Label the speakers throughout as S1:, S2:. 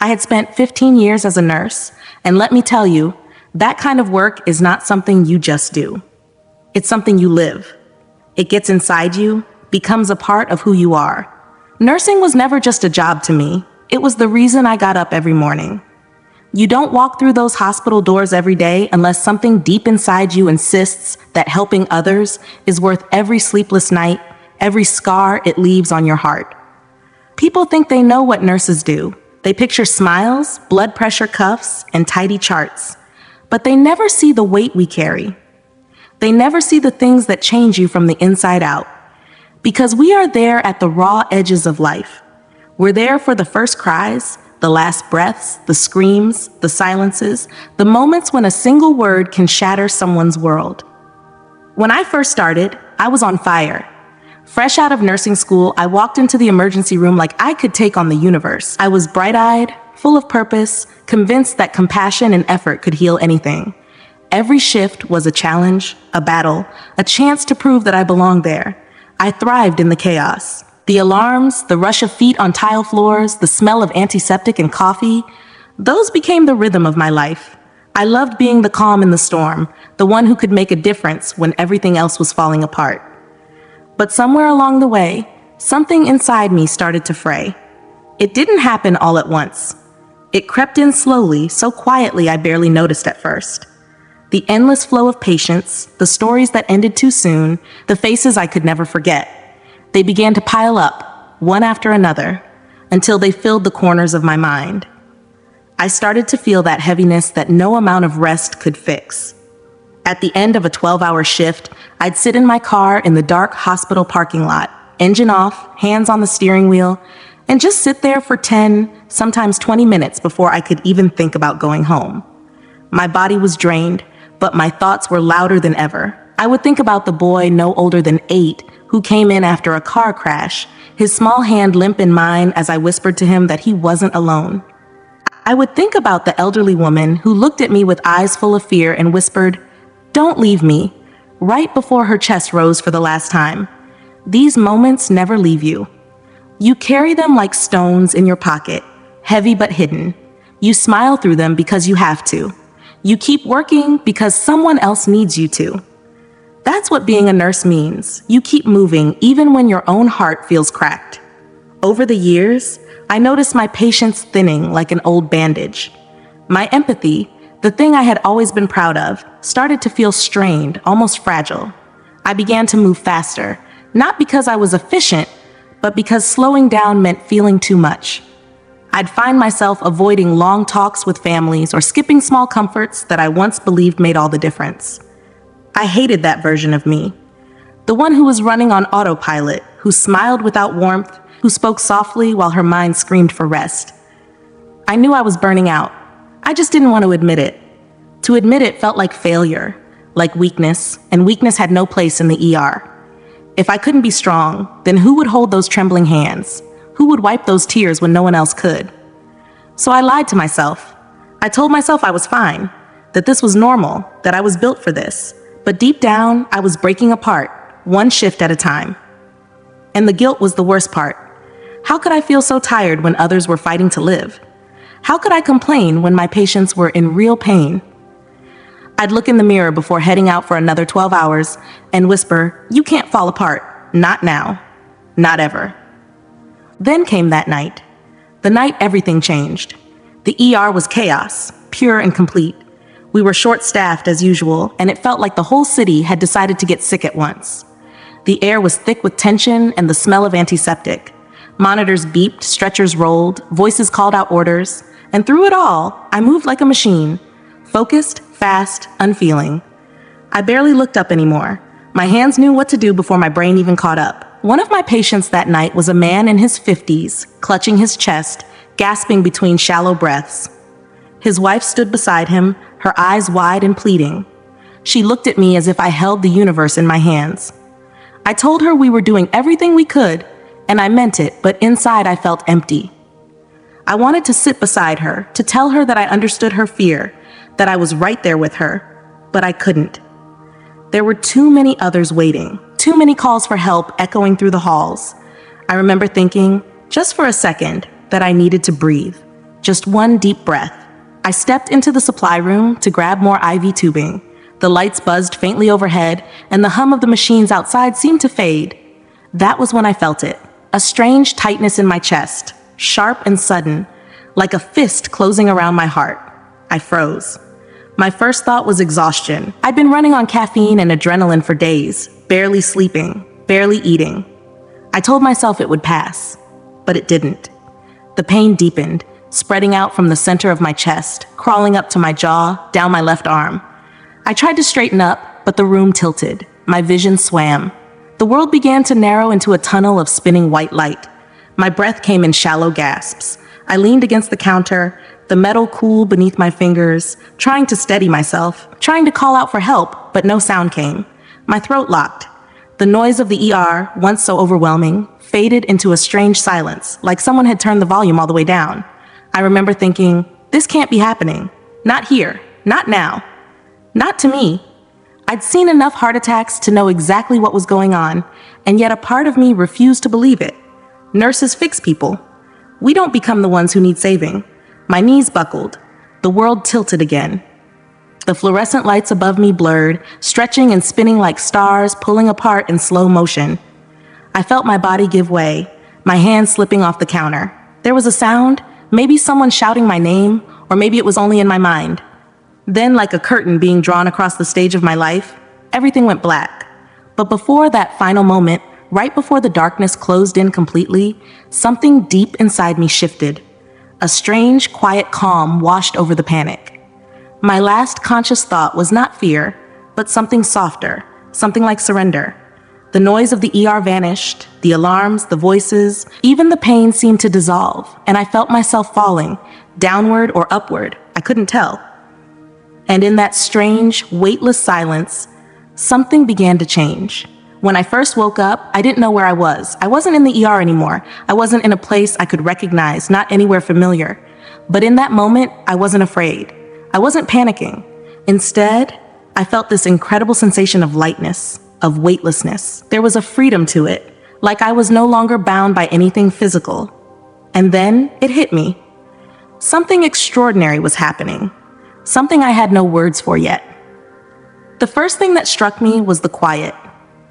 S1: I had spent 15 years as a nurse, and let me tell you, that kind of work is not something you just do. It's something you live. It gets inside you, becomes a part of who you are. Nursing was never just a job to me. It was the reason I got up every morning. You don't walk through those hospital doors every day unless something deep inside you insists that helping others is worth every sleepless night, every scar it leaves on your heart. People think they know what nurses do. They picture smiles, blood pressure cuffs, and tidy charts. But they never see the weight we carry. They never see the things that change you from the inside out. Because we are there at the raw edges of life. We're there for the first cries, the last breaths, the screams, the silences, the moments when a single word can shatter someone's world. When I first started, I was on fire. Fresh out of nursing school, I walked into the emergency room like I could take on the universe. I was bright-eyed, full of purpose, convinced that compassion and effort could heal anything. Every shift was a challenge, a battle, a chance to prove that I belonged there. I thrived in the chaos. The alarms, the rush of feet on tile floors, the smell of antiseptic and coffee, those became the rhythm of my life. I loved being the calm in the storm, the one who could make a difference when everything else was falling apart. But somewhere along the way, something inside me started to fray. It didn't happen all at once. It crept in slowly, so quietly I barely noticed at first. The endless flow of patients, the stories that ended too soon, the faces I could never forget. They began to pile up, one after another, until they filled the corners of my mind. I started to feel that heaviness that no amount of rest could fix. At the end of a 12-hour shift, I'd sit in my car in the dark hospital parking lot, engine off, hands on the steering wheel, and just sit there for 10, sometimes 20 minutes before I could even think about going home. My body was drained, but my thoughts were louder than ever. I would think about the boy no older than 8 who came in after a car crash, his small hand limp in mine as I whispered to him that he wasn't alone. I would think about the elderly woman who looked at me with eyes full of fear and whispered, "Don't leave me," right before her chest rose for the last time. These moments never leave you. You carry them like stones in your pocket, heavy but hidden. You smile through them because you have to. You keep working because someone else needs you to. That's what being a nurse means. You keep moving even when your own heart feels cracked. Over the years, I noticed my patience thinning like an old bandage. My empathy, the thing I had always been proud of, started to feel strained, almost fragile. I began to move faster, not because I was efficient, but because slowing down meant feeling too much. I'd find myself avoiding long talks with families or skipping small comforts that I once believed made all the difference. I hated that version of me. The one who was running on autopilot, who smiled without warmth, who spoke softly while her mind screamed for rest. I knew I was burning out. I just didn't want to admit it. To admit it felt like failure, like weakness, and weakness had no place in the ER. If I couldn't be strong, then who would hold those trembling hands? Who would wipe those tears when no one else could? So I lied to myself. I told myself I was fine, that this was normal, that I was built for this. But deep down, I was breaking apart, one shift at a time. And the guilt was the worst part. How could I feel so tired when others were fighting to live? How could I complain when my patients were in real pain? I'd look in the mirror before heading out for another 12 hours and whisper, "You can't fall apart. Not now. Not ever." Then came that night. The night everything changed. The ER was chaos, pure and complete. We were short-staffed as usual, and it felt like the whole city had decided to get sick at once. The air was thick with tension and the smell of antiseptic. Monitors beeped, stretchers rolled, voices called out orders, and through it all, I moved like a machine, focused, fast, unfeeling. I barely looked up anymore. My hands knew what to do before my brain even caught up. One of my patients that night was a man in his 50s, clutching his chest, gasping between shallow breaths. His wife stood beside him, her eyes wide and pleading. She looked at me as if I held the universe in my hands. I told her we were doing everything we could, and I meant it, but inside I felt empty. I wanted to sit beside her, to tell her that I understood her fear, that I was right there with her, but I couldn't. There were too many others waiting, too many calls for help echoing through the halls. I remember thinking, just for a second, that I needed to breathe. Just one deep breath. I stepped into the supply room to grab more IV tubing. The lights buzzed faintly overhead, and the hum of the machines outside seemed to fade. That was when I felt it. A strange tightness in my chest, sharp and sudden, like a fist closing around my heart. I froze. My first thought was exhaustion. I'd been running on caffeine and adrenaline for days, barely sleeping, barely eating. I told myself it would pass, but it didn't. The pain deepened, spreading out from the center of my chest, crawling up to my jaw, down my left arm. I tried to straighten up, but the room tilted. My vision swam. The world began to narrow into a tunnel of spinning white light. My breath came in shallow gasps. I leaned against the counter, the metal cool beneath my fingers, trying to steady myself, trying to call out for help, but no sound came. My throat locked. The noise of the ER, once so overwhelming, faded into a strange silence, like someone had turned the volume all the way down. I remember thinking, this can't be happening. Not here. Not now. Not to me. I'd seen enough heart attacks to know exactly what was going on, and yet a part of me refused to believe it. Nurses fix people. We don't become the ones who need saving. My knees buckled. The world tilted again. The fluorescent lights above me blurred, stretching and spinning like stars pulling apart in slow motion. I felt my body give way, my hands slipping off the counter. There was a sound, maybe someone shouting my name, or maybe it was only in my mind. Then, like a curtain being drawn across the stage of my life, everything went black. But before that final moment, right before the darkness closed in completely, something deep inside me shifted. A strange, quiet calm washed over the panic. My last conscious thought was not fear, but something softer, something like surrender. The noise of the ER vanished, the alarms, the voices, even the pain seemed to dissolve, and I felt myself falling, downward or upward, I couldn't tell. And in that strange, weightless silence, something began to change. When I first woke up, I didn't know where I was. I wasn't in the ER anymore. I wasn't in a place I could recognize, not anywhere familiar. But in that moment, I wasn't afraid. I wasn't panicking. Instead, I felt this incredible sensation of lightness, of weightlessness. There was a freedom to it, like I was no longer bound by anything physical. And then it hit me. Something extraordinary was happening. Something I had no words for yet. The first thing that struck me was the quiet.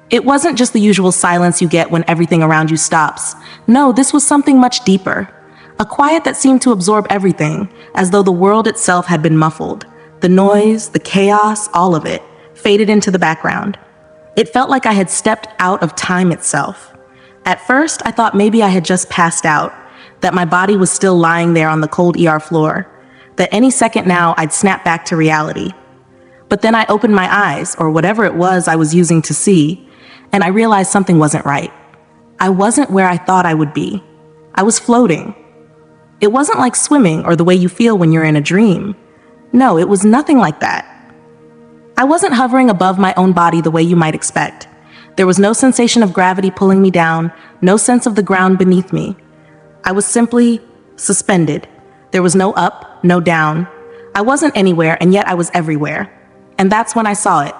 S1: It wasn't just the usual silence you get when everything around you stops. No, this was something much deeper. A quiet that seemed to absorb everything, as though the world itself had been muffled. The noise, the chaos, all of it, faded into the background. It felt like I had stepped out of time itself. At first, I thought maybe I had just passed out, that my body was still lying there on the cold ER floor, that any second now I'd snap back to reality. But then I opened my eyes, or whatever it was I was using to see, and I realized something wasn't right. I wasn't where I thought I would be. I was floating. It wasn't like swimming or the way you feel when you're in a dream. No, it was nothing like that. I wasn't hovering above my own body the way you might expect. There was no sensation of gravity pulling me down, no sense of the ground beneath me. I was simply suspended. There was no up, no down. I wasn't anywhere, and yet I was everywhere. And that's when I saw it.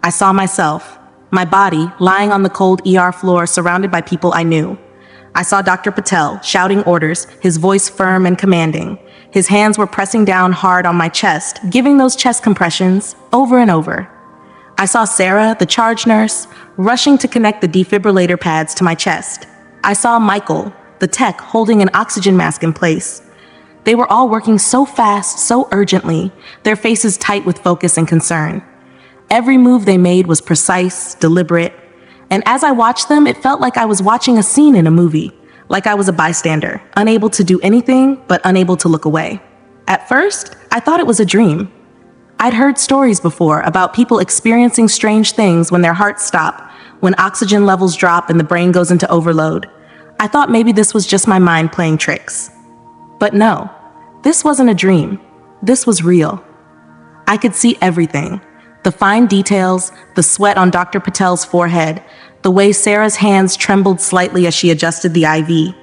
S1: I saw myself. My body lying on the cold ER floor surrounded by people I knew. I saw Dr. Patel shouting orders, his voice firm and commanding. His hands were pressing down hard on my chest, giving those chest compressions over and over. I saw Sarah, the charge nurse, rushing to connect the defibrillator pads to my chest. I saw Michael, the tech, holding an oxygen mask in place. They were all working so fast, so urgently, their faces tight with focus and concern. Every move they made was precise, deliberate, and as I watched them, it felt like I was watching a scene in a movie, like I was a bystander, unable to do anything but unable to look away. At first, I thought it was a dream. I'd heard stories before about people experiencing strange things when their hearts stop, when oxygen levels drop and the brain goes into overload. I thought maybe this was just my mind playing tricks. But no, this wasn't a dream. This was real. I could see everything. The fine details, the sweat on Dr. Patel's forehead, the way Sarah's hands trembled slightly as she adjusted the IV.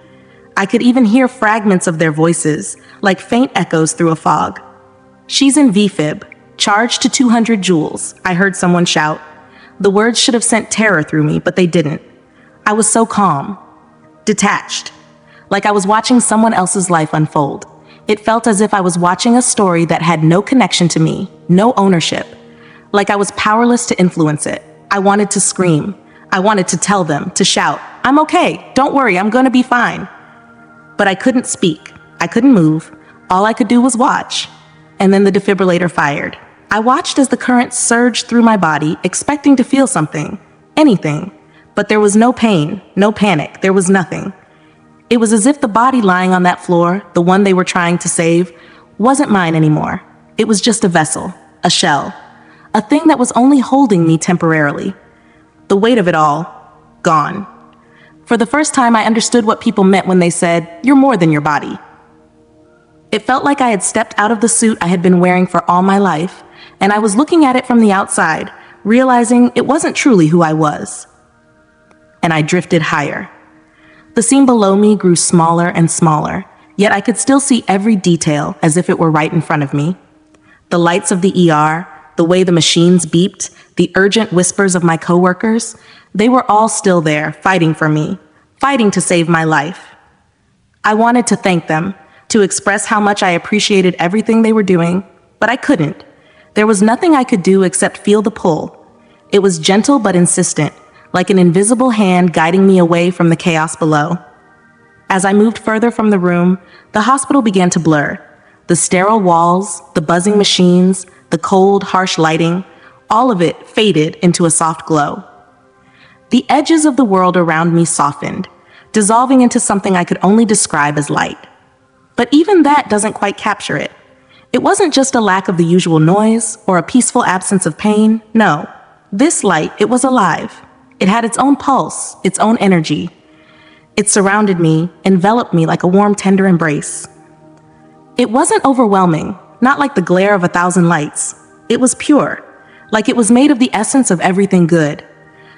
S1: I could even hear fragments of their voices, like faint echoes through a fog. "She's in VFib, charged to 200 joules," I heard someone shout. The words should have sent terror through me, but they didn't. I was so calm, detached, like I was watching someone else's life unfold. It felt as if I was watching a story that had no connection to me, no ownership. Like I was powerless to influence it. I wanted to scream. I wanted to tell them, to shout, "I'm okay, don't worry, I'm gonna be fine." But I couldn't speak. I couldn't move. All I could do was watch. And then the defibrillator fired. I watched as the current surged through my body, expecting to feel something, anything. But there was no pain, no panic, there was nothing. It was as if the body lying on that floor, the one they were trying to save, wasn't mine anymore. It was just a vessel, a shell, a thing that was only holding me temporarily. The weight of it all, gone. For the first time, I understood what people meant when they said, "You're more than your body." It felt like I had stepped out of the suit I had been wearing for all my life, and I was looking at it from the outside, realizing it wasn't truly who I was. And I drifted higher. The scene below me grew smaller and smaller, yet I could still see every detail as if it were right in front of me. The lights of the ER, the way the machines beeped, the urgent whispers of my coworkers, they were all still there, fighting for me, fighting to save my life. I wanted to thank them, to express how much I appreciated everything they were doing, but I couldn't. There was nothing I could do except feel the pull. It was gentle but insistent, like an invisible hand guiding me away from the chaos below. As I moved further from the room, the hospital began to blur. The sterile walls, the buzzing machines, the cold, harsh lighting, all of it faded into a soft glow. The edges of the world around me softened, dissolving into something I could only describe as light. But even that doesn't quite capture it. It wasn't just a lack of the usual noise or a peaceful absence of pain. No, this light, it was alive. It had its own pulse, its own energy. It surrounded me, enveloped me like a warm, tender embrace. It wasn't overwhelming, not like the glare of 1,000 lights. It was pure, like it was made of the essence of everything good.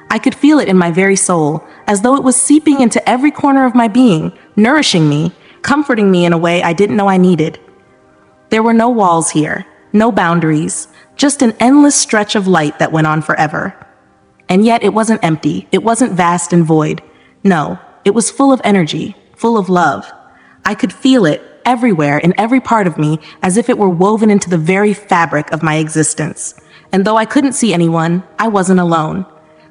S1: I could feel it in my very soul, as though it was seeping into every corner of my being, nourishing me, comforting me in a way I didn't know I needed. There were no walls here, no boundaries, just an endless stretch of light that went on forever. And yet it wasn't empty, it wasn't vast and void. No, it was full of energy, full of love. I could feel it everywhere in every part of me, as if it were woven into the very fabric of my existence. And though I couldn't see anyone, I wasn't alone.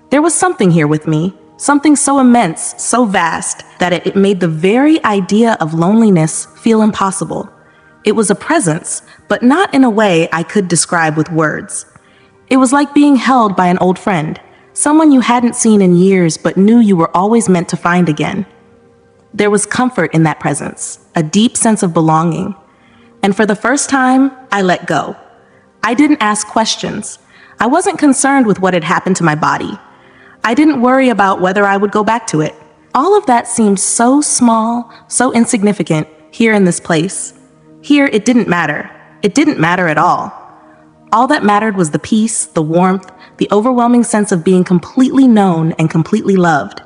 S1: There was something here with me, something so immense, so vast, that it made the very idea of loneliness feel impossible. It was a presence, but not in a way I could describe with words. It was like being held by an old friend, someone you hadn't seen in years but knew you were always meant to find again. There was comfort in that presence, a deep sense of belonging. And for the first time, I let go. I didn't ask questions. I wasn't concerned with what had happened to my body. I didn't worry about whether I would go back to it. All of that seemed so small, so insignificant here in this place. Here, it didn't matter. It didn't matter at all. All that mattered was the peace, the warmth, the overwhelming sense of being completely known and completely loved.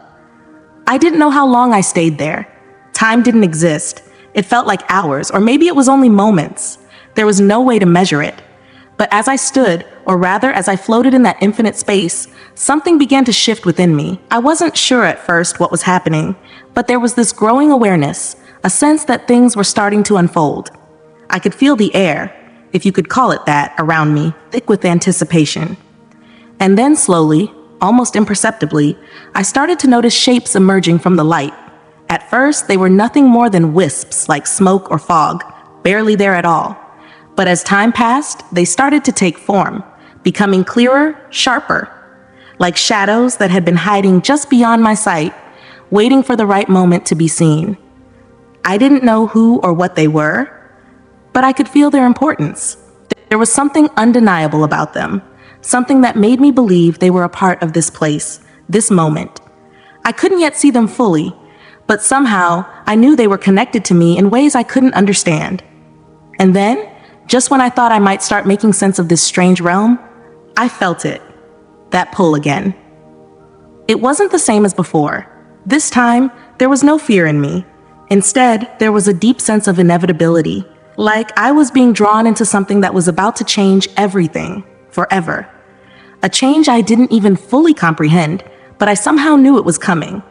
S1: I didn't know how long I stayed there. Time didn't exist. It felt like hours, or maybe it was only moments. There was no way to measure it. But as I stood, or rather as I floated in that infinite space, something began to shift within me. I wasn't sure at first what was happening, but there was this growing awareness, a sense that things were starting to unfold. I could feel the air, if you could call it that, around me, thick with anticipation. And then slowly, almost imperceptibly, I started to notice shapes emerging from the light. At first, they were nothing more than wisps like smoke or fog, barely there at all. But as time passed, they started to take form, becoming clearer, sharper, like shadows that had been hiding just beyond my sight, waiting for the right moment to be seen. I didn't know who or what they were, but I could feel their importance. There was something undeniable about them, something that made me believe they were a part of this place, this moment. I couldn't yet see them fully, but somehow I knew they were connected to me in ways I couldn't understand. And then, just when I thought I might start making sense of this strange realm, I felt it, that pull again. It wasn't the same as before. This time, there was no fear in me. Instead, there was a deep sense of inevitability, like I was being drawn into something that was about to change everything, forever. A change I didn't even fully comprehend, but I somehow knew it was coming.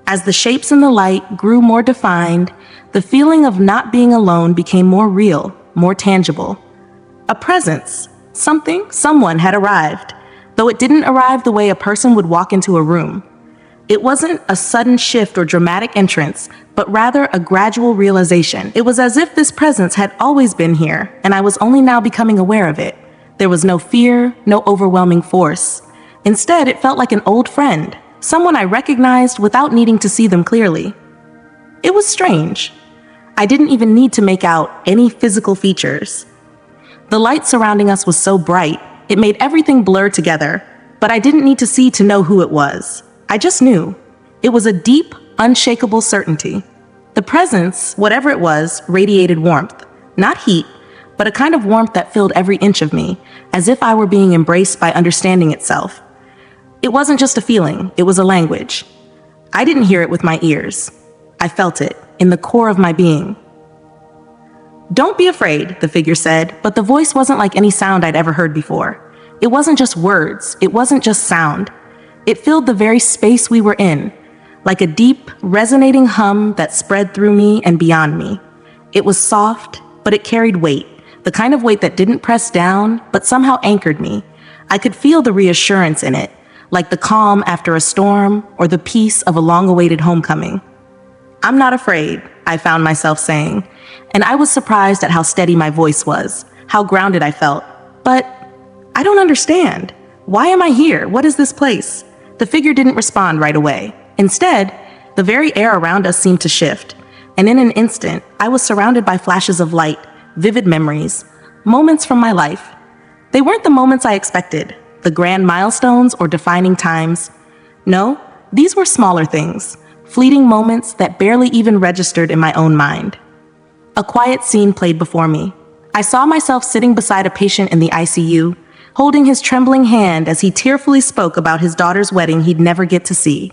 S1: As the shapes in the light grew more defined, the feeling of not being alone became more real, more tangible. A presence, someone had arrived, though it didn't arrive the way a person would walk into a room. It wasn't a sudden shift or dramatic entrance, but rather a gradual realization. It was as if this presence had always been here, and I was only now becoming aware of it. There was no fear, no overwhelming force. Instead, it felt like an old friend, someone I recognized without needing to see them clearly. It was strange. I didn't even need to make out any physical features. The light surrounding us was so bright, it made everything blur together, but I didn't need to see to know who it was. I just knew. It was a deep, unshakable certainty. The presence, whatever it was, radiated warmth. Not heat, but a kind of warmth that filled every inch of me, as if I were being embraced by understanding itself. It wasn't just a feeling, it was a language. I didn't hear it with my ears. I felt it, in the core of my being. "Don't be afraid," the figure said, but the voice wasn't like any sound I'd ever heard before. It wasn't just words, it wasn't just sound. It filled the very space we were in, like a deep, resonating hum that spread through me and beyond me. It was soft, but it carried weight, the kind of weight that didn't press down, but somehow anchored me. I could feel the reassurance in it, like the calm after a storm or the peace of a long-awaited homecoming. "I'm not afraid," I found myself saying, and I was surprised at how steady my voice was, how grounded I felt. "But I don't understand. Why am I here? What is this place?" The figure didn't respond right away. Instead, the very air around us seemed to shift, and in an instant, I was surrounded by flashes of light, vivid memories, moments from my life. They weren't the moments I expected, the grand milestones or defining times. No, these were smaller things, fleeting moments that barely even registered in my own mind. A quiet scene played before me. I saw myself sitting beside a patient in the ICU, holding his trembling hand as he tearfully spoke about his daughter's wedding he'd never get to see.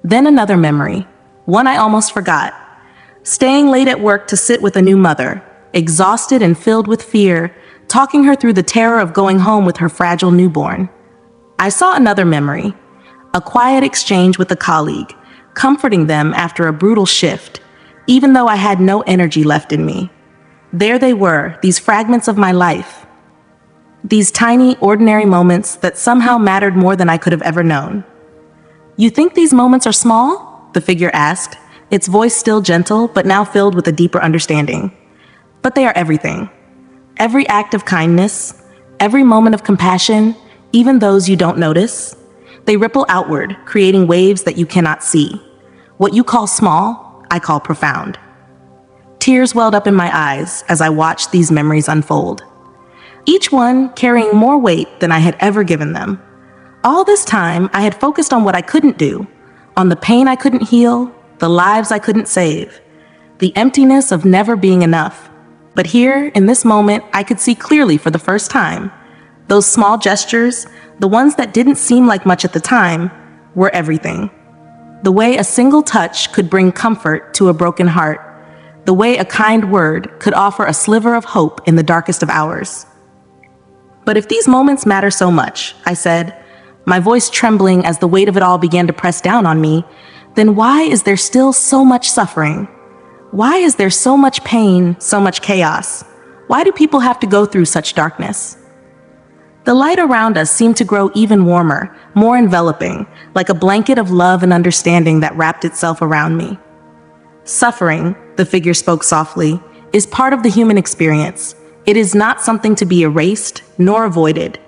S1: Then another memory, one I almost forgot. Staying late at work to sit with a new mother, exhausted and filled with fear, talking her through the terror of going home with her fragile newborn. I saw another memory, a quiet exchange with a colleague, comforting them after a brutal shift, even though I had no energy left in me. There they were, these fragments of my life. These tiny, ordinary moments that somehow mattered more than I could have ever known. "You think these moments are small?" the figure asked, its voice still gentle, but now filled with a deeper understanding. "But they are everything. Every act of kindness, every moment of compassion, even those you don't notice. They ripple outward, creating waves that you cannot see. What you call small, I call profound." Tears welled up in my eyes as I watched these memories unfold, each one carrying more weight than I had ever given them. All this time, I had focused on what I couldn't do, on the pain I couldn't heal, the lives I couldn't save, the emptiness of never being enough. But here, in this moment, I could see clearly for the first time. Those small gestures, the ones that didn't seem like much at the time, were everything. The way a single touch could bring comfort to a broken heart, the way a kind word could offer a sliver of hope in the darkest of hours. "But if these moments matter so much," I said, my voice trembling as the weight of it all began to press down on me, "then why is there still so much suffering? Why is there so much pain, so much chaos? Why do people have to go through such darkness?" The light around us seemed to grow even warmer, more enveloping, like a blanket of love and understanding that wrapped itself around me. "Suffering," the figure spoke softly, "is part of the human experience. It is not something to be erased nor avoided.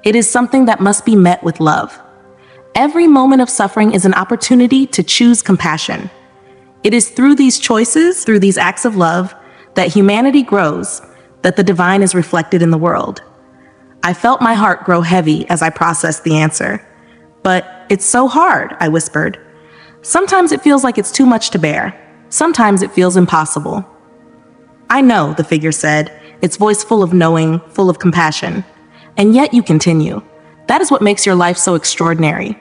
S1: It is something that must be met with love. Every moment of suffering is an opportunity to choose compassion. It is through these choices, through these acts of love, that humanity grows, that the divine is reflected in the world." I felt my heart grow heavy as I processed the answer. "But it's so hard," I whispered. "Sometimes it feels like it's too much to bear. Sometimes it feels impossible." "I know," the figure said, its voice full of knowing, full of compassion. "And yet you continue. That is what makes your life so extraordinary.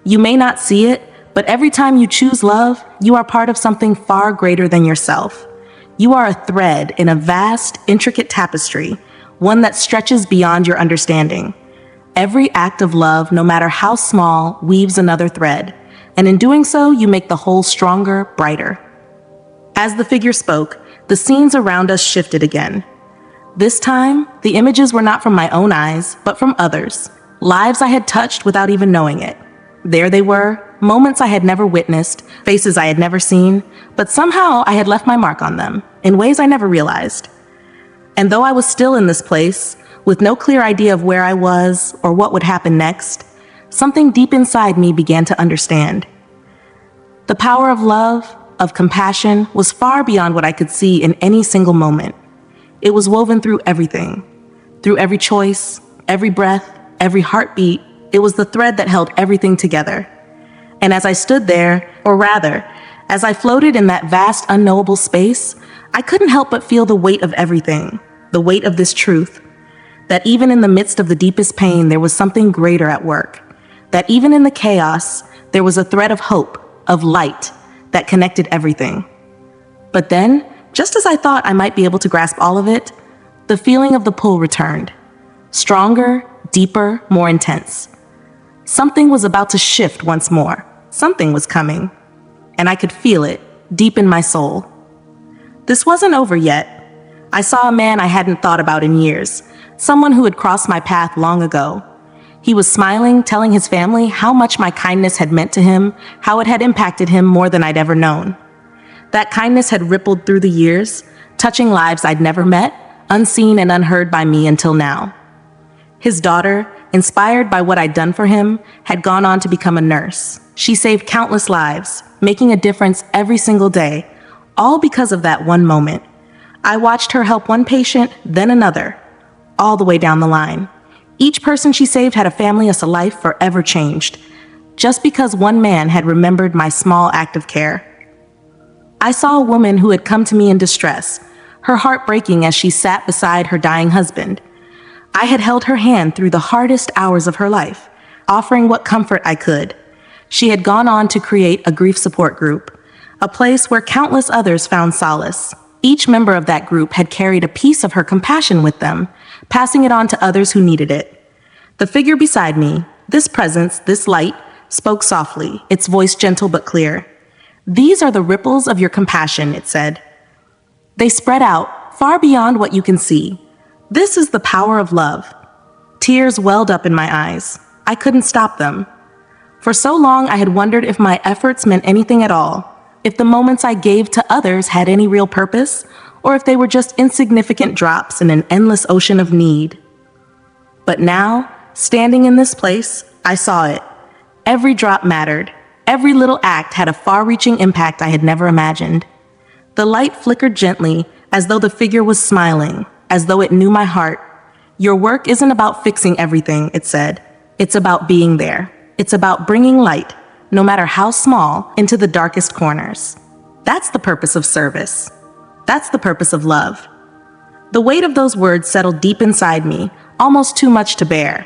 S1: You may not see it, but every time you choose love, you are part of something far greater than yourself. You are a thread in a vast, intricate tapestry, one that stretches beyond your understanding. Every act of love, no matter how small, weaves another thread, and in doing so, you make the whole stronger, brighter. As the figure spoke, the scenes around us shifted again. This time, the images were not from my own eyes, but from others, lives I had touched without even knowing it. There they were, moments I had never witnessed, faces I had never seen, but somehow I had left my mark on them, in ways I never realized. And though I was still in this place, with no clear idea of where I was or what would happen next, something deep inside me began to understand. The power of love, of compassion, was far beyond what I could see in any single moment. It was woven through everything, through every choice, every breath, every heartbeat. It was the thread that held everything together. And as I stood there, or rather, as I floated in that vast, unknowable space, I couldn't help but feel the weight of everything, the weight of this truth, that even in the midst of the deepest pain, there was something greater at work, that even in the chaos, there was a thread of hope, of light, that connected everything. But then, just as I thought I might be able to grasp all of it, the feeling of the pull returned. Stronger, deeper, more intense. Something was about to shift once more. Something was coming. And I could feel it, deep in my soul. This wasn't over yet. I saw a man I hadn't thought about in years, someone who had crossed my path long ago. He was smiling, telling his family how much my kindness had meant to him, how it had impacted him more than I'd ever known. That kindness had rippled through the years, touching lives I'd never met, unseen and unheard by me until now. His daughter, inspired by what I'd done for him, had gone on to become a nurse. She saved countless lives, making a difference every single day, all because of that one moment. I watched her help one patient, then another, all the way down the line. Each person she saved had a family as a life forever changed, just because one man had remembered my small act of care. I saw a woman who had come to me in distress, her heart breaking as she sat beside her dying husband. I had held her hand through the hardest hours of her life, offering what comfort I could. She had gone on to create a grief support group, a place where countless others found solace. Each member of that group had carried a piece of her compassion with them, passing it on to others who needed it. The figure beside me, this presence, this light, spoke softly, its voice gentle but clear. "These are the ripples of your compassion," it said. "They spread out, far beyond what you can see. This is the power of love." Tears welled up in my eyes. I couldn't stop them. For so long, I had wondered if my efforts meant anything at all, if the moments I gave to others had any real purpose, or if they were just insignificant drops in an endless ocean of need. But now, standing in this place, I saw it. Every drop mattered. Every little act had a far-reaching impact I had never imagined. The light flickered gently, as though the figure was smiling, as though it knew my heart. "Your work isn't about fixing everything," it said. "It's about being there. It's about bringing light, no matter how small, into the darkest corners. That's the purpose of service. That's the purpose of love." The weight of those words settled deep inside me, almost too much to bear.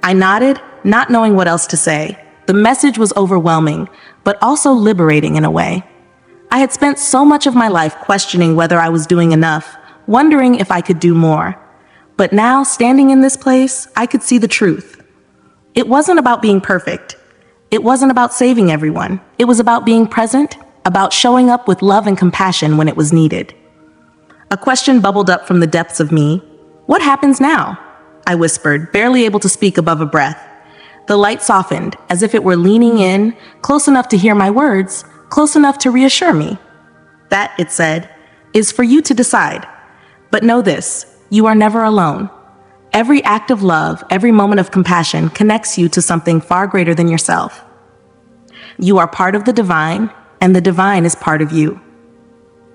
S1: I nodded, not knowing what else to say. The message was overwhelming, but also liberating in a way. I had spent so much of my life questioning whether I was doing enough, wondering if I could do more. But now, standing in this place, I could see the truth. It wasn't about being perfect. It wasn't about saving everyone. It was about being present, about showing up with love and compassion when it was needed. A question bubbled up from the depths of me. "What happens now?" I whispered, barely able to speak above a breath. The light softened, as if it were leaning in, close enough to hear my words, close enough to reassure me. "That," it said, "is for you to decide. But know this, you are never alone. Every act of love, every moment of compassion connects you to something far greater than yourself. You are part of the divine, and the divine is part of you."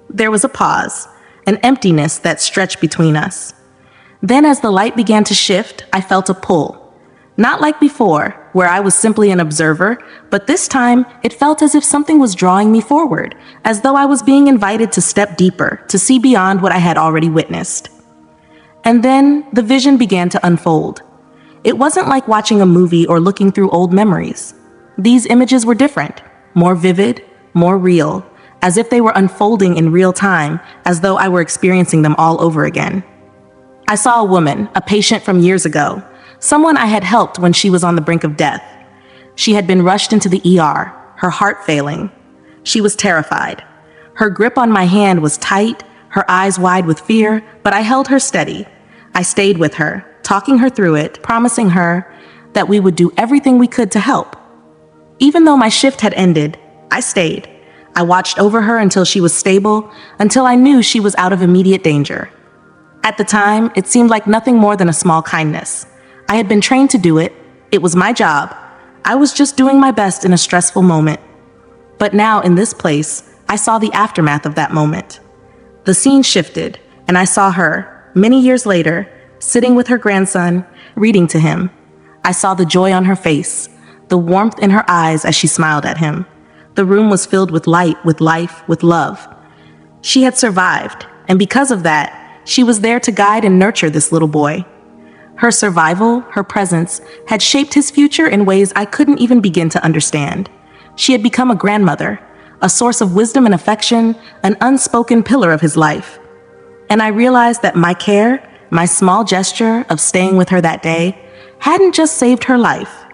S1: There was a pause, an emptiness that stretched between us. Then as the light began to shift, I felt a pull. Not like before, where I was simply an observer, but this time it felt as if something was drawing me forward, as though I was being invited to step deeper, to see beyond what I had already witnessed. And then the vision began to unfold. It wasn't like watching a movie or looking through old memories. These images were different, more vivid, more real, as if they were unfolding in real time, as though I were experiencing them all over again. I saw a woman, a patient from years ago, someone I had helped when she was on the brink of death. She had been rushed into the ER, her heart failing. She was terrified. Her grip on my hand was tight, her eyes wide with fear, but I held her steady. I stayed with her, talking her through it, promising her that we would do everything we could to help. Even though my shift had ended, I stayed. I watched over her until she was stable, until I knew she was out of immediate danger. At the time, it seemed like nothing more than a small kindness. I had been trained to do it. It was my job. I was just doing my best in a stressful moment. But now, in this place, I saw the aftermath of that moment. The scene shifted, and I saw her, many years later, sitting with her grandson, reading to him. I saw the joy on her face, the warmth in her eyes as she smiled at him. The room was filled with light, with life, with love. She had survived, and because of that, she was there to guide and nurture this little boy. Her survival, her presence, had shaped his future in ways I couldn't even begin to understand. She had become a grandmother, a source of wisdom and affection, an unspoken pillar of his life. And I realized that my care, my small gesture of staying with her that day, hadn't just saved her life.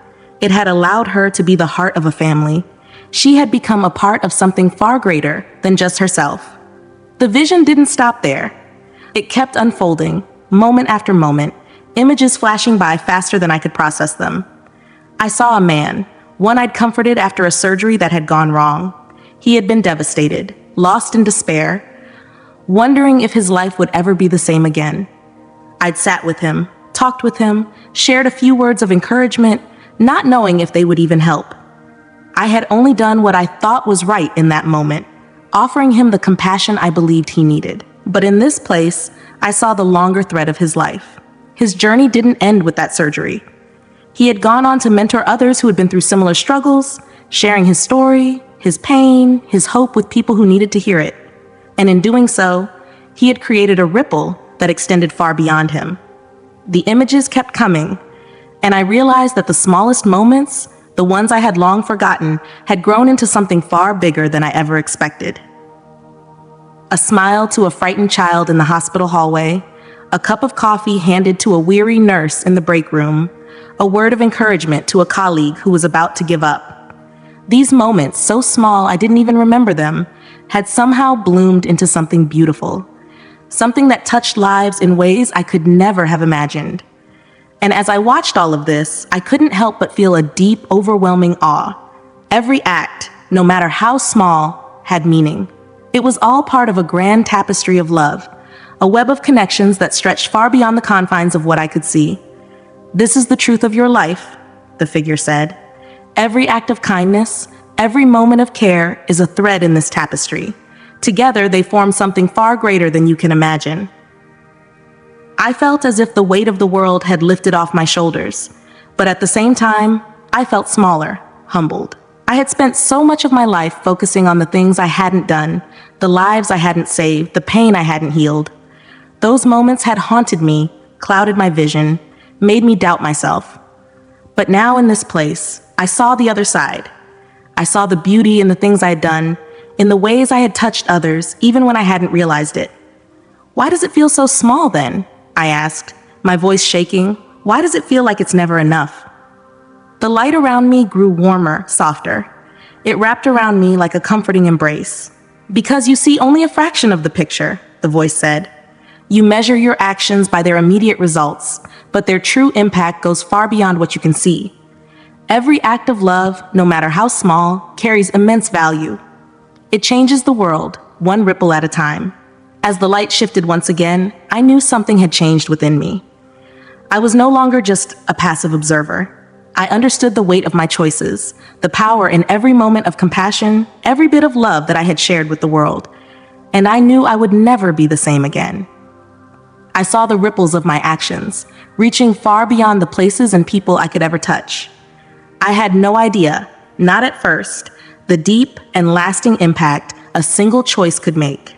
S1: It had allowed her to be the heart of a family. She had become a part of something far greater than just herself. The vision didn't stop there. It kept unfolding, moment after moment, images flashing by faster than I could process them. I saw a man, one I'd comforted after a surgery that had gone wrong. He had been devastated, lost in despair, wondering if his life would ever be the same again. I'd sat with him, talked with him, shared a few words of encouragement, not knowing if they would even help. I had only done what I thought was right in that moment, offering him the compassion I believed he needed. But in this place, I saw the longer thread of his life. His journey didn't end with that surgery. He had gone on to mentor others who had been through similar struggles, sharing his story, his pain, his hope with people who needed to hear it. And in doing so, he had created a ripple that extended far beyond him. The images kept coming, and I realized that the smallest moments, the ones I had long forgotten, had grown into something far bigger than I ever expected. A smile to a frightened child in the hospital hallway, a cup of coffee handed to a weary nurse in the break room, a word of encouragement to a colleague who was about to give up. These moments, so small I didn't even remember them, had somehow bloomed into something beautiful, something that touched lives in ways I could never have imagined. And as I watched all of this, I couldn't help but feel a deep, overwhelming awe. Every act, no matter how small, had meaning. It was all part of a grand tapestry of love, a web of connections that stretched far beyond the confines of what I could see. "This is the truth of your life," the figure said. "Every act of kindness, every moment of care is a thread in this tapestry. Together, they form something far greater than you can imagine." I felt as if the weight of the world had lifted off my shoulders, but at the same time, I felt smaller, humbled. I had spent so much of my life focusing on the things I hadn't done, the lives I hadn't saved, the pain I hadn't healed. Those moments had haunted me, clouded my vision, made me doubt myself. But now in this place, I saw the other side. I saw the beauty in the things I had done, in the ways I had touched others, even when I hadn't realized it. "Why does it feel so small then?" I asked, my voice shaking. "Why does it feel like it's never enough?" The light around me grew warmer, softer. It wrapped around me like a comforting embrace. "Because you see only a fraction of the picture," the voice said. "You measure your actions by their immediate results, but their true impact goes far beyond what you can see. Every act of love, no matter how small, carries immense value. It changes the world, one ripple at a time." As the light shifted once again, I knew something had changed within me. I was no longer just a passive observer. I understood the weight of my choices, the power in every moment of compassion, every bit of love that I had shared with the world. And I knew I would never be the same again. I saw the ripples of my actions, reaching far beyond the places and people I could ever touch. I had no idea, not at first, the deep and lasting impact a single choice could make.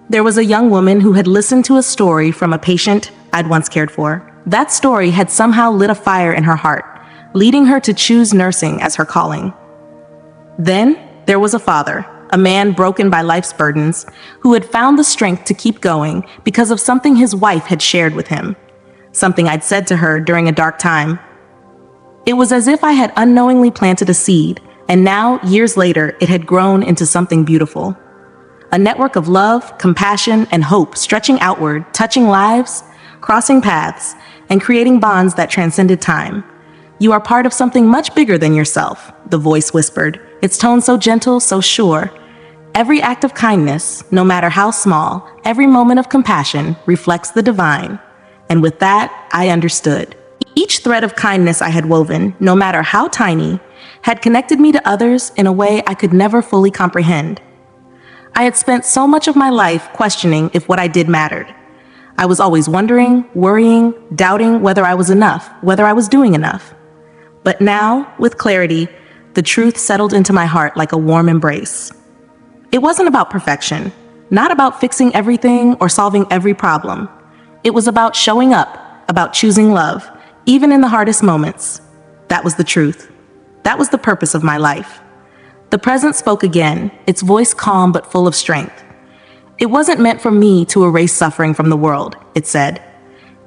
S1: There was a young woman who had listened to a story from a patient I'd once cared for. That story had somehow lit a fire in her heart, leading her to choose nursing as her calling. Then there was a father, a man broken by life's burdens, who had found the strength to keep going because of something his wife had shared with him, something I'd said to her during a dark time. It was as if I had unknowingly planted a seed, And now, years later, it had grown into something beautiful. A network of love, compassion, and hope stretching outward, touching lives, crossing paths, and creating bonds that transcended time. You are part of something much bigger than yourself, the voice whispered, its tone so gentle, so sure. Every act of kindness, no matter how small, every moment of compassion reflects the divine. And with that, I understood. Each thread of kindness I had woven, no matter how tiny, had connected me to others in a way I could never fully comprehend. I had spent so much of my life questioning if what I did mattered. I was always wondering, worrying, doubting whether I was enough, whether I was doing enough. But now, with clarity, the truth settled into my heart like a warm embrace. It wasn't about perfection, not about fixing everything or solving every problem. It was about showing up, about choosing love, even in the hardest moments. That was the truth. That was the purpose of my life. The present spoke again, its voice calm but full of strength. It wasn't meant for me to erase suffering from the world, it said.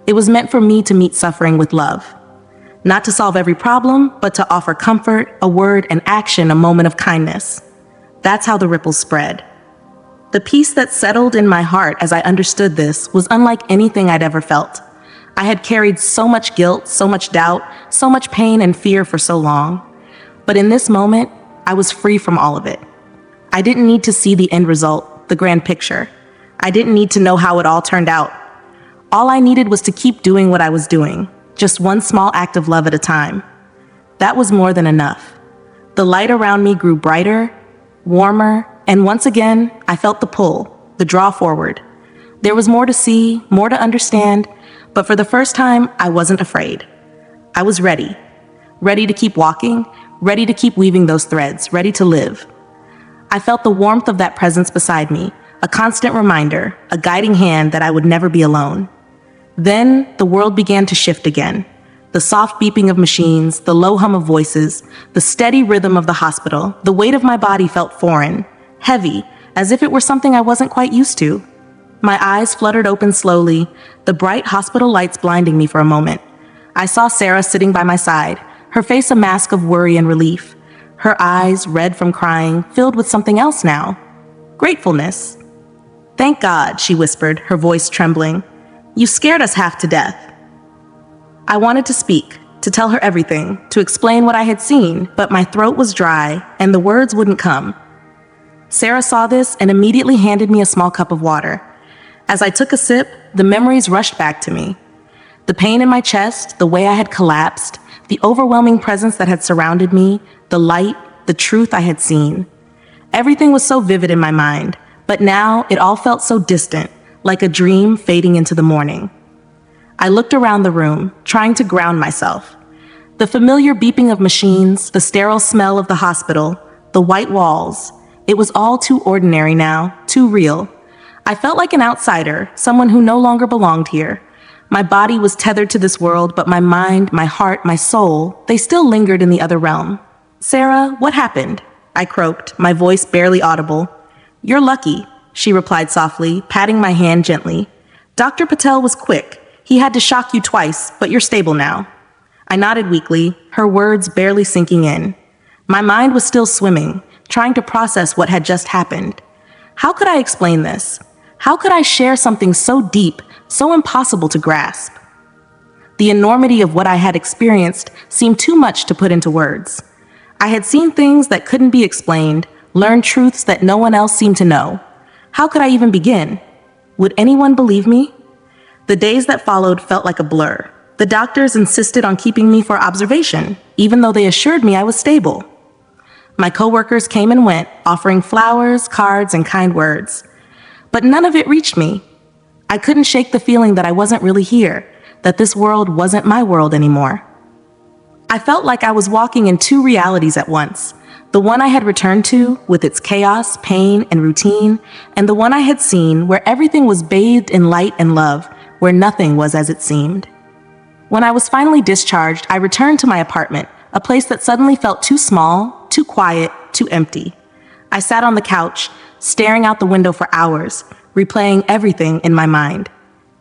S1: It was meant for me to meet suffering with love. Not to solve every problem, but to offer comfort, a word, an action, a moment of kindness. That's how the ripples spread. The peace that settled in my heart as I understood this was unlike anything I'd ever felt. I had carried so much guilt, so much doubt, so much pain and fear for so long. But in this moment, I was free from all of it. I didn't need to see the end result, the grand picture. I didn't need to know how it all turned out. All I needed was to keep doing what I was doing, just one small act of love at a time. That was more than enough. The light around me grew brighter, warmer, and once again, I felt the pull, the draw forward. There was more to see, more to understand, but for the first time, I wasn't afraid. I was ready. Ready to keep walking, ready to keep weaving those threads, ready to live. I felt the warmth of that presence beside me, a constant reminder, a guiding hand that I would never be alone. Then the world began to shift again. The soft beeping of machines, the low hum of voices, the steady rhythm of the hospital, the weight of my body felt foreign, heavy, as if it were something I wasn't quite used to. My eyes fluttered open slowly, the bright hospital lights blinding me for a moment. I saw Sarah sitting by my side, her face a mask of worry and relief. Her eyes, red from crying, filled with something else now. Gratefulness. "Thank God," she whispered, her voice trembling. "You scared us half to death." I wanted to speak, to tell her everything, to explain what I had seen, but my throat was dry and the words wouldn't come. Sarah saw this and immediately handed me a small cup of water. As I took a sip, the memories rushed back to me. The pain in my chest, the way I had collapsed, the overwhelming presence that had surrounded me, the light, the truth I had seen. Everything was so vivid in my mind, but now it all felt so distant, like a dream fading into the morning. I looked around the room, trying to ground myself. The familiar beeping of machines, the sterile smell of the hospital, the white walls, it was all too ordinary now, too real. I felt like an outsider, someone who no longer belonged here. My body was tethered to this world, but my mind, my heart, my soul, they still lingered in the other realm. "Sarah, what happened?" I croaked, my voice barely audible. "You're lucky," she replied softly, patting my hand gently. "Dr. Patel was quick. He had to shock you twice, but you're stable now." I nodded weakly, her words barely sinking in. My mind was still swimming, trying to process what had just happened. How could I explain this? How could I share something so deep, so impossible to grasp? The enormity of what I had experienced seemed too much to put into words. I had seen things that couldn't be explained, learned truths that no one else seemed to know. How could I even begin? Would anyone believe me? The days that followed felt like a blur. The doctors insisted on keeping me for observation, even though they assured me I was stable. My coworkers came and went, offering flowers, cards, and kind words. But none of it reached me. I couldn't shake the feeling that I wasn't really here, that this world wasn't my world anymore. I felt like I was walking in two realities at once. The one I had returned to, with its chaos, pain, and routine, and the one I had seen, where everything was bathed in light and love, where nothing was as it seemed. When I was finally discharged, I returned to my apartment, a place that suddenly felt too small, too quiet, too empty. I sat on the couch, staring out the window for hours, replaying everything in my mind.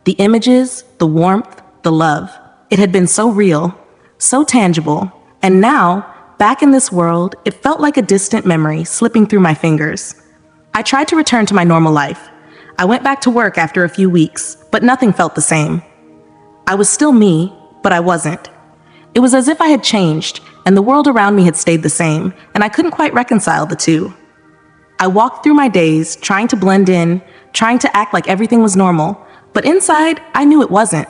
S1: The images, the warmth, the love. It had been so real, so tangible, and now, back in this world, it felt like a distant memory slipping through my fingers. I tried to return to my normal life. I went back to work after a few weeks, but nothing felt the same. I was still me, but I wasn't. It was as if I had changed, and the world around me had stayed the same, and I couldn't quite reconcile the two. I walked through my days, trying to blend in, trying to act like everything was normal, but inside, I knew it wasn't.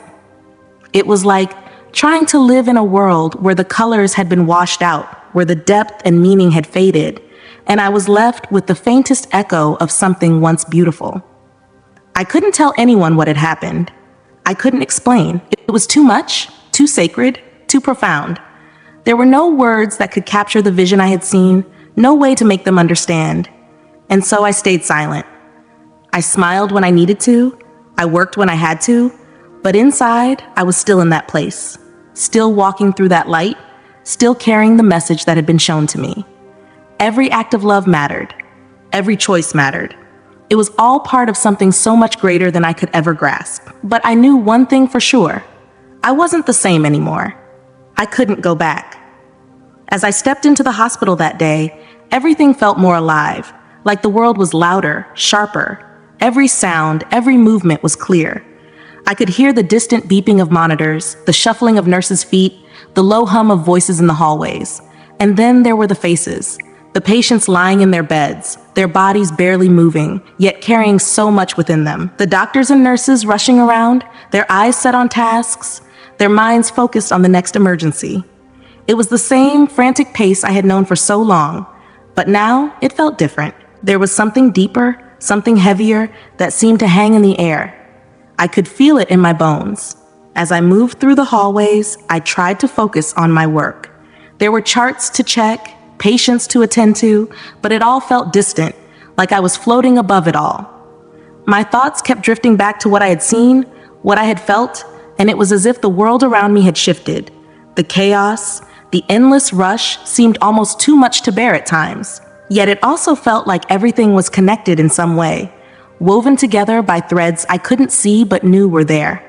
S1: It was like trying to live in a world where the colors had been washed out, where the depth and meaning had faded, and I was left with the faintest echo of something once beautiful. I couldn't tell anyone what had happened. I couldn't explain. It was too much, too sacred, too profound. There were no words that could capture the vision I had seen, no way to make them understand. And so I stayed silent. I smiled when I needed to, I worked when I had to, but inside, I was still in that place, still walking through that light, still carrying the message that had been shown to me. Every act of love mattered. Every choice mattered. It was all part of something so much greater than I could ever grasp. But I knew one thing for sure. I wasn't the same anymore. I couldn't go back. As I stepped into the hospital that day, everything felt more alive, like the world was louder, sharper. Every sound, every movement was clear. I could hear the distant beeping of monitors, the shuffling of nurses' feet, the low hum of voices in the hallways. And then there were the faces, the patients lying in their beds, their bodies barely moving, yet carrying so much within them. The doctors and nurses rushing around, their eyes set on tasks, their minds focused on the next emergency. It was the same frantic pace I had known for so long, but now it felt different. There was something deeper, something heavier that seemed to hang in the air. I could feel it in my bones. As I moved through the hallways, I tried to focus on my work. There were charts to check, patients to attend to, but it all felt distant, like I was floating above it all. My thoughts kept drifting back to what I had seen, what I had felt, and it was as if the world around me had shifted. The chaos, the endless rush seemed almost too much to bear at times. Yet it also felt like everything was connected in some way, woven together by threads I couldn't see but knew were there.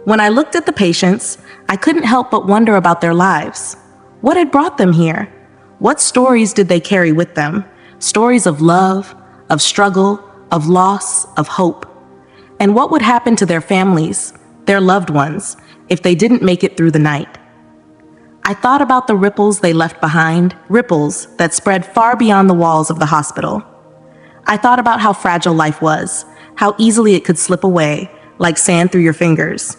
S1: When I looked at the patients, I couldn't help but wonder about their lives. What had brought them here? What stories did they carry with them? Stories of love, of struggle, of loss, of hope. And what would happen to their families, their loved ones, if they didn't make it through the night? I thought about the ripples they left behind, ripples that spread far beyond the walls of the hospital. I thought about how fragile life was, how easily it could slip away, like sand through your fingers.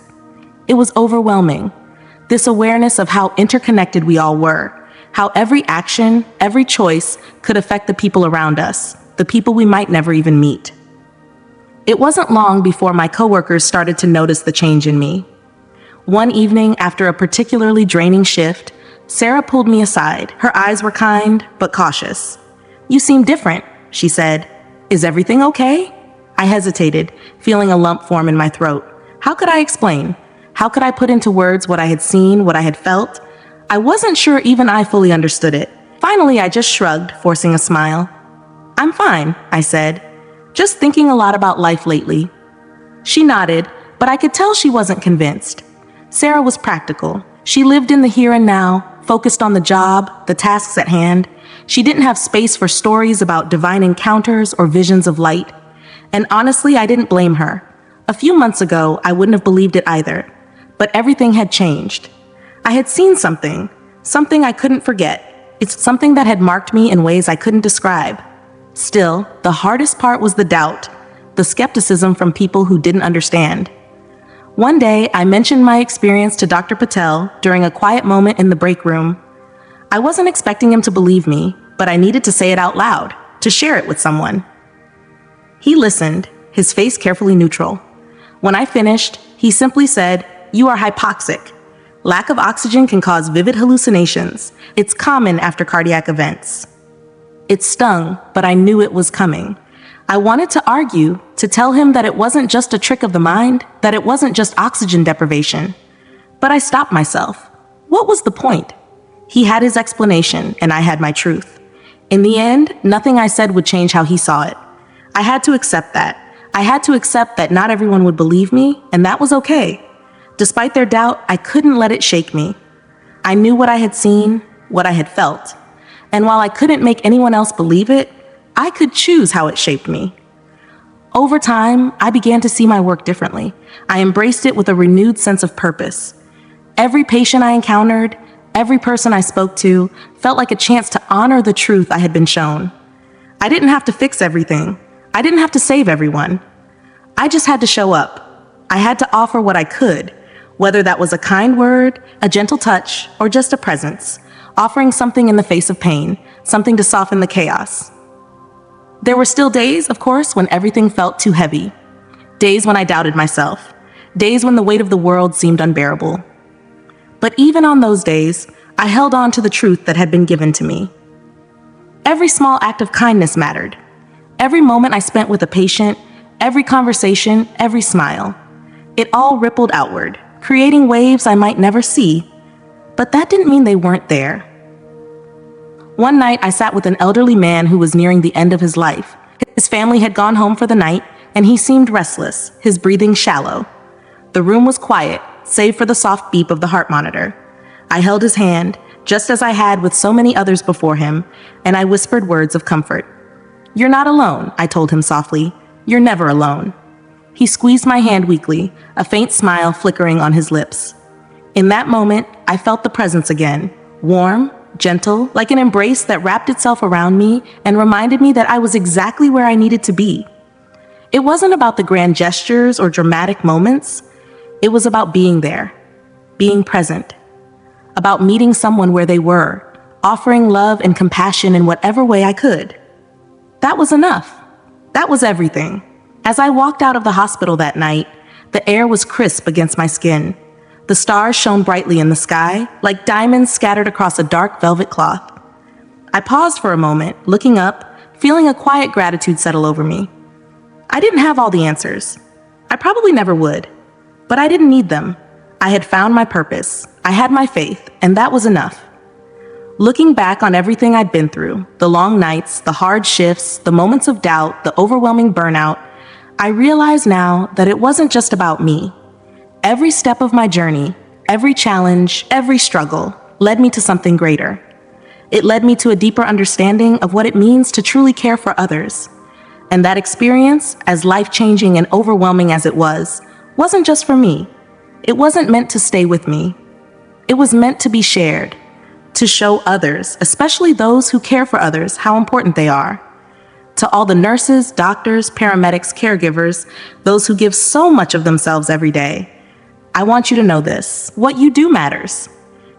S1: It was overwhelming. This awareness of how interconnected we all were, how every action, every choice could affect the people around us, the people we might never even meet. It wasn't long before my coworkers started to notice the change in me. One evening, after a particularly draining shift, Sarah pulled me aside. Her eyes were kind, but cautious. "You seem different," she said. "Is everything okay?" I hesitated, feeling a lump form in my throat. How could I explain? How could I put into words what I had seen, what I had felt? I wasn't sure even I fully understood it. Finally, I just shrugged, forcing a smile. "I'm fine," I said. "Just thinking a lot about life lately." She nodded, but I could tell she wasn't convinced. Sarah was practical. She lived in the here and now, focused on the job, the tasks at hand. She didn't have space for stories about divine encounters or visions of light. And honestly, I didn't blame her. A few months ago, I wouldn't have believed it either. But everything had changed. I had seen something I couldn't forget. It's something that had marked me in ways I couldn't describe. Still, the hardest part was the doubt, the skepticism from people who didn't understand. One day, I mentioned my experience to Dr. Patel during a quiet moment in the break room. I wasn't expecting him to believe me, but I needed to say it out loud, to share it with someone. He listened, his face carefully neutral. When I finished, he simply said, "You are hypoxic. Lack of oxygen can cause vivid hallucinations. It's common after cardiac events." It stung, but I knew it was coming. I wanted to argue, to tell him that it wasn't just a trick of the mind, that it wasn't just oxygen deprivation. But I stopped myself. What was the point? He had his explanation, and I had my truth. In the end, nothing I said would change how he saw it. I had to accept that. I had to accept that not everyone would believe me, and that was okay. Despite their doubt, I couldn't let it shake me. I knew what I had seen, what I had felt. And while I couldn't make anyone else believe it, I could choose how it shaped me. Over time, I began to see my work differently. I embraced it with a renewed sense of purpose. Every patient I encountered, every person I spoke to, felt like a chance to honor the truth I had been shown. I didn't have to fix everything. I didn't have to save everyone. I just had to show up. I had to offer what I could, whether that was a kind word, a gentle touch, or just a presence, offering something in the face of pain, something to soften the chaos. There were still days, of course, when everything felt too heavy. Days when I doubted myself. Days when the weight of the world seemed unbearable. But even on those days, I held on to the truth that had been given to me. Every small act of kindness mattered. Every moment I spent with a patient, every conversation, every smile. It all rippled outward, creating waves I might never see. But that didn't mean they weren't there. One night, I sat with an elderly man who was nearing the end of his life. His family had gone home for the night, and he seemed restless, his breathing shallow. The room was quiet, save for the soft beep of the heart monitor. I held his hand, just as I had with so many others before him, and I whispered words of comfort. "You're not alone," I told him softly. "You're never alone." He squeezed my hand weakly, a faint smile flickering on his lips. In that moment, I felt the presence again, warm, gentle, like an embrace that wrapped itself around me and reminded me that I was exactly where I needed to be. It wasn't about the grand gestures or dramatic moments. It was about being there, being present, about meeting someone where they were, offering love and compassion in whatever way I could. That was enough. That was everything. As I walked out of the hospital that night, the air was crisp against my skin. The stars shone brightly in the sky, like diamonds scattered across a dark velvet cloth. I paused for a moment, looking up, feeling a quiet gratitude settle over me. I didn't have all the answers. I probably never would. But I didn't need them. I had found my purpose. I had my faith, and that was enough. Looking back on everything I'd been through, the long nights, the hard shifts, the moments of doubt, the overwhelming burnout, I realize now that it wasn't just about me. Every step of my journey, every challenge, every struggle led me to something greater. It led me to a deeper understanding of what it means to truly care for others. And that experience, as life-changing and overwhelming as it was, wasn't just for me. It wasn't meant to stay with me. It was meant to be shared, to show others, especially those who care for others, how important they are. To all the nurses, doctors, paramedics, caregivers, those who give so much of themselves every day, I want you to know this. What you do matters.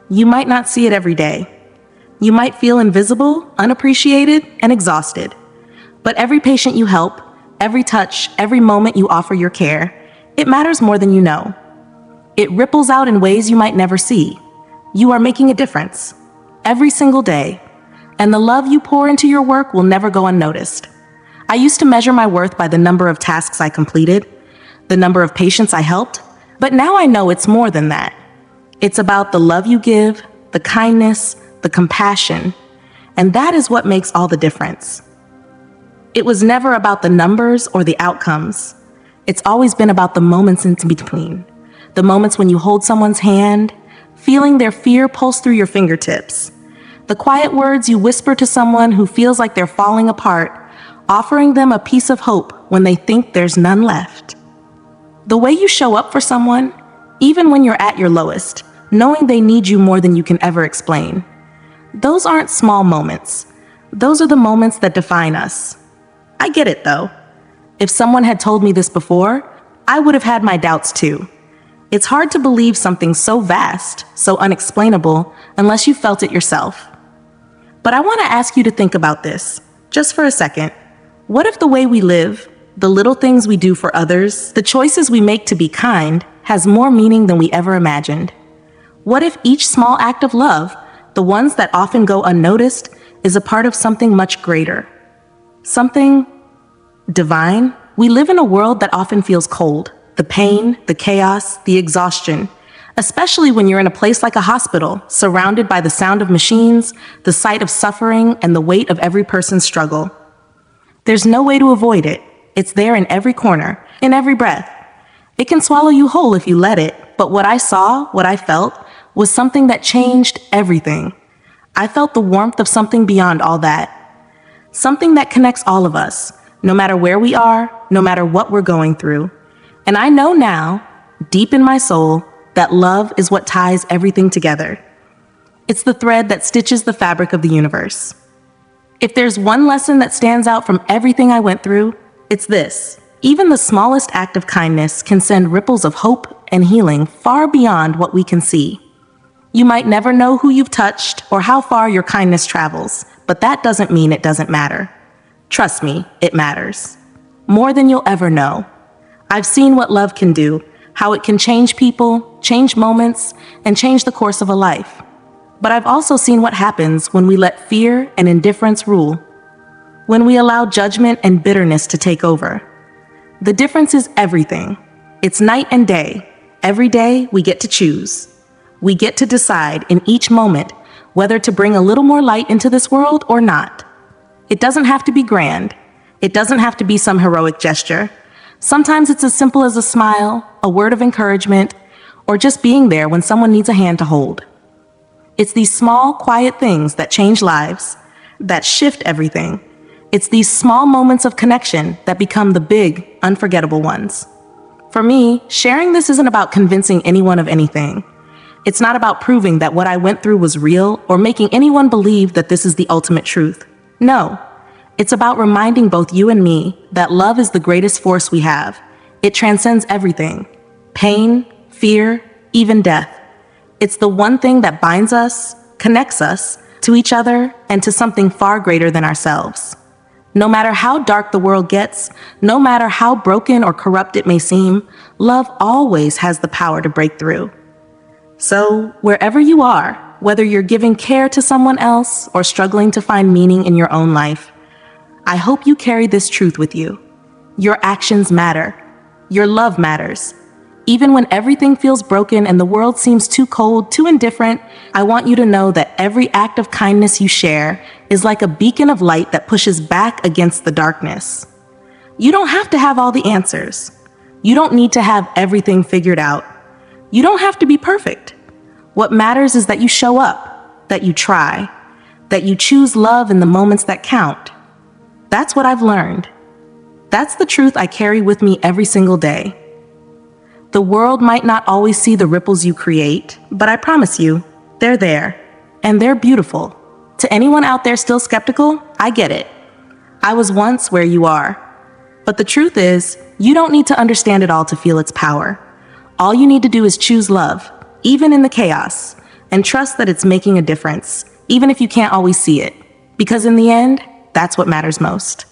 S1: You might not see it every day. You might feel invisible, unappreciated, and exhausted. But every patient you help, every touch, every moment you offer your care, it matters more than you know. It ripples out in ways you might never see. You are making a difference every single day, and the love you pour into your work will never go unnoticed. I used to measure my worth by the number of tasks I completed, the number of patients I helped, but now I know it's more than that. It's about the love you give, the kindness, the compassion, and that is what makes all the difference. It was never about the numbers or the outcomes. It's always been about the moments in between. The moments when you hold someone's hand, feeling their fear pulse through your fingertips. The quiet words you whisper to someone who feels like they're falling apart, offering them a piece of hope when they think there's none left. The way you show up for someone, even when you're at your lowest, knowing they need you more than you can ever explain. Those aren't small moments. Those are the moments that define us. I get it, though. If someone had told me this before, I would have had my doubts too. It's hard to believe something so vast, so unexplainable, unless you felt it yourself. But I want to ask you to think about this, just for a second. What if the way we live, the little things we do for others, the choices we make to be kind, has more meaning than we ever imagined? What if each small act of love, the ones that often go unnoticed, is a part of something much greater? Something divine? We live in a world that often feels cold. The pain, the chaos, the exhaustion, especially when you're in a place like a hospital, surrounded by the sound of machines, the sight of suffering, and the weight of every person's struggle. There's no way to avoid it. It's there in every corner, in every breath. It can swallow you whole if you let it, but what I saw, what I felt, was something that changed everything. I felt the warmth of something beyond all that. Something that connects all of us, no matter where we are, no matter what we're going through. And I know now, deep in my soul, that love is what ties everything together. It's the thread that stitches the fabric of the universe. If there's one lesson that stands out from everything I went through, it's this. Even the smallest act of kindness can send ripples of hope and healing far beyond what we can see. You might never know who you've touched or how far your kindness travels, but that doesn't mean it doesn't matter. Trust me, it matters. More than you'll ever know. I've seen what love can do, how it can change people, change moments, and change the course of a life. But I've also seen what happens when we let fear and indifference rule, when we allow judgment and bitterness to take over. The difference is everything. It's night and day. Every day we get to choose. We get to decide in each moment whether to bring a little more light into this world or not. It doesn't have to be grand. It doesn't have to be some heroic gesture. Sometimes it's as simple as a smile, a word of encouragement, or just being there when someone needs a hand to hold. It's these small, quiet things that change lives, that shift everything. It's these small moments of connection that become the big, unforgettable ones. For me, sharing this isn't about convincing anyone of anything. It's not about proving that what I went through was real or making anyone believe that this is the ultimate truth. No, it's about reminding both you and me that love is the greatest force we have. It transcends everything: pain, fear, even death. It's the one thing that binds us, connects us to each other and to something far greater than ourselves. No matter how dark the world gets, no matter how broken or corrupt it may seem, love always has the power to break through. So, wherever you are, whether you're giving care to someone else or struggling to find meaning in your own life, I hope you carry this truth with you. Your actions matter. Your love matters. Even when everything feels broken and the world seems too cold, too indifferent, I want you to know that every act of kindness you share is like a beacon of light that pushes back against the darkness. You don't have to have all the answers. You don't need to have everything figured out. You don't have to be perfect. What matters is that you show up, that you try, that you choose love in the moments that count. That's what I've learned. That's the truth I carry with me every single day. The world might not always see the ripples you create, but I promise you, they're there, and they're beautiful. To anyone out there still skeptical, I get it. I was once where you are. But the truth is, you don't need to understand it all to feel its power. All you need to do is choose love, even in the chaos, and trust that it's making a difference, even if you can't always see it. Because in the end, that's what matters most.